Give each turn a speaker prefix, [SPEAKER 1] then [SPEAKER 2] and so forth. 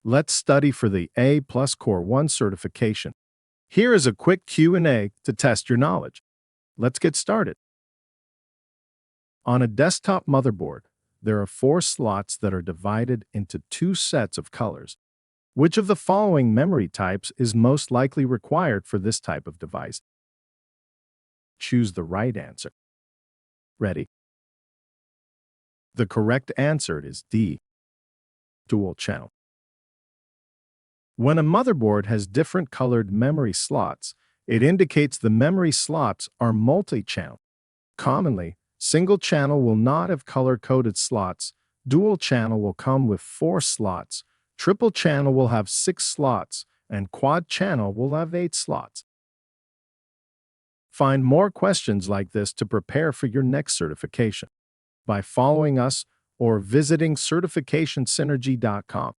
[SPEAKER 1] Let's study for the A+ Core 1 certification. Here is a quick Q&A to test your knowledge. Let's get started. On a desktop motherboard, there are 4 slots that are divided into 2 sets of colors. Which of the following memory types is most likely required for this type of device? Choose the right answer. Ready? The correct answer is D, dual channel. When a motherboard has different colored memory slots, it indicates the memory slots are multi-channel. Commonly, single channel will not have color-coded slots, dual channel will come with 4 slots, triple channel will have 6 slots, and quad channel will have 8 slots. Find more questions like this to prepare for your next certification by following us or visiting certificationcynergy.com.